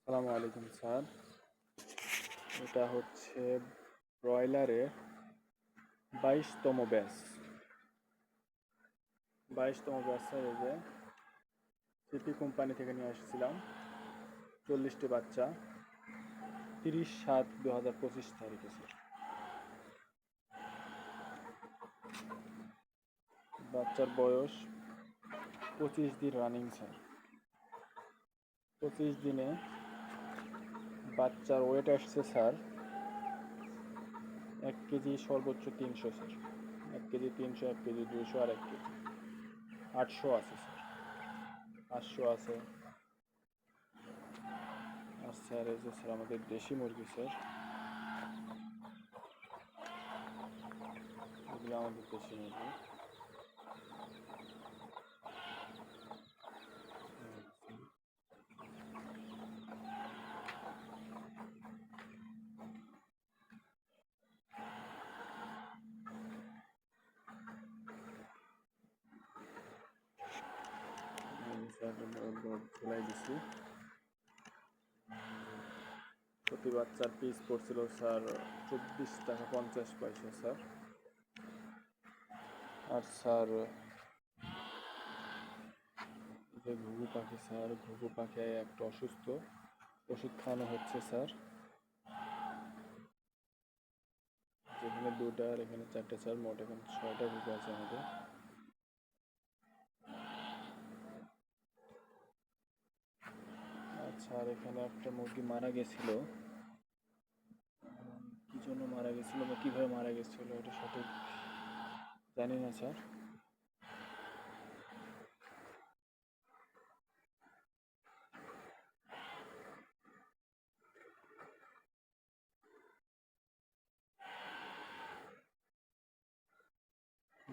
আসসালামু আলাইকুম স্যার। এটা হচ্ছে ব্রয়লারের 22তম ব্যাচ। 22তম ব্যাচ স্যার। এই যে সিপি কোম্পানি থেকে নিয়ে এসেছিলাম 40টি বাচ্চা, 30/7/2025 তারিখে স্যার। বাচ্চার বয়স 25 দিন রানিং স্যার। 25 দিনে বাচ্চার ওয়েট আসছে স্যার 1 কেজি, সর্বোচ্চ 300 স্যার। 1 কেজি 300, 1 কেজি 200 আর 1 কেজি 800 আছে স্যার। 800 আছে। আর স্যার এই যে স্যার আমাদের দেশি মুরগি স্যার, এগুলো আমাদের দেশি মুরগি। স্যার খোলাই দিচ্ছি। প্রতি বাচ্চার পিস পড়ছিল স্যার 24 টাকা 50 পয়সা স্যার। আর স্যার যে ঘুঘু পাখি স্যার, ঘুঘু পাখি একটা অসুস্থ, ওষুধ খাওয়ানো হচ্ছে স্যার। যেখানে 2টা আর এখানে 4টে স্যার, মোট এখানে 6টা ঘুঘু আছে আমাদের। আচ্ছা, আর এখানে একটা মুরগি মারা গেছিল। কি জন্য মারা গেছিল বা কীভাবে মারা গেছিল এটা সঠিক জানি না স্যার।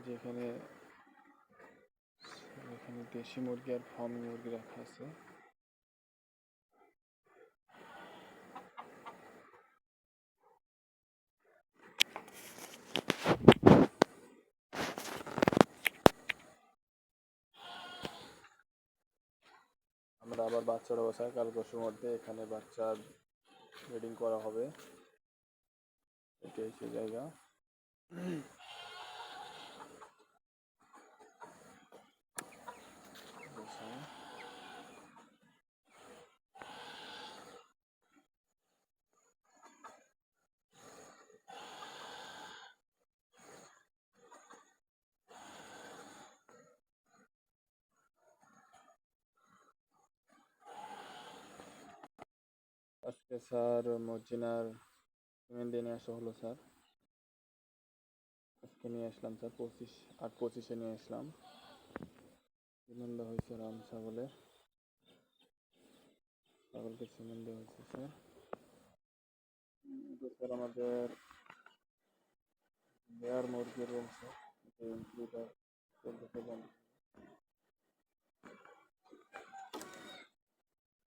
যেখানে এখানে দেশি মুরগি আর ফার্মি মুরগি রাখা আছে। আমরা আবার বাচ্চার অবস্থায় কাল পরশুর মধ্যে এখানে বাচ্চা ব্রিডিং করা হবে। এটাই সেই জায়গা। আজকে স্যার মর্জিনার সিমেন্ট দিয়ে নিয়ে আসা হলো স্যার। আজকে নিয়ে আসলাম স্যার 25/8/25-এ নিয়ে আসলাম। সিমেন্ট দেওয়া হয়েছে রাম ছাগলকে সিমেন্ট দেওয়া হয়েছে স্যার। এটা স্যার আমাদের লেয়ার মুরগির রুম স্যার। ইনকিউবেটর চলতেছে বন্ধ।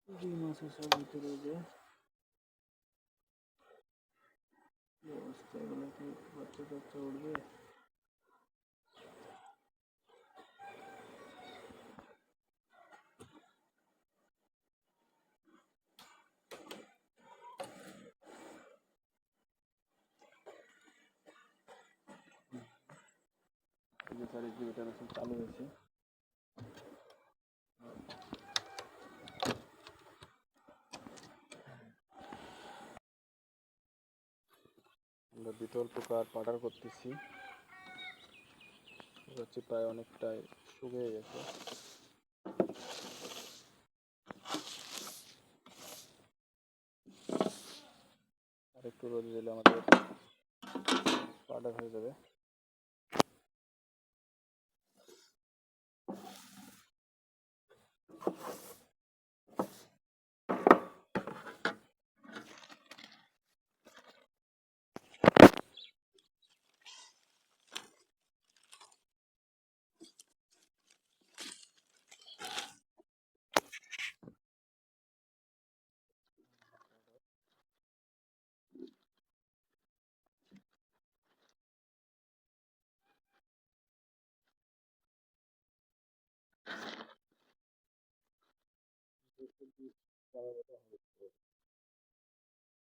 ডিম আছে স্যার ভিতরে। যে অবস্থা, এগুলো কি বাচ্চা কাচ্চা উঠবে? স্যার ইনকিউবেটর এখন চালু হয়েছে। আমরা বিটল পোকার পাউডার করতেছি। হচ্ছে প্রায় অনেকটাই শুকিয়ে গেছে। আর একটু রোদে দিলে আমাদের পাউডার হয়ে যাবে।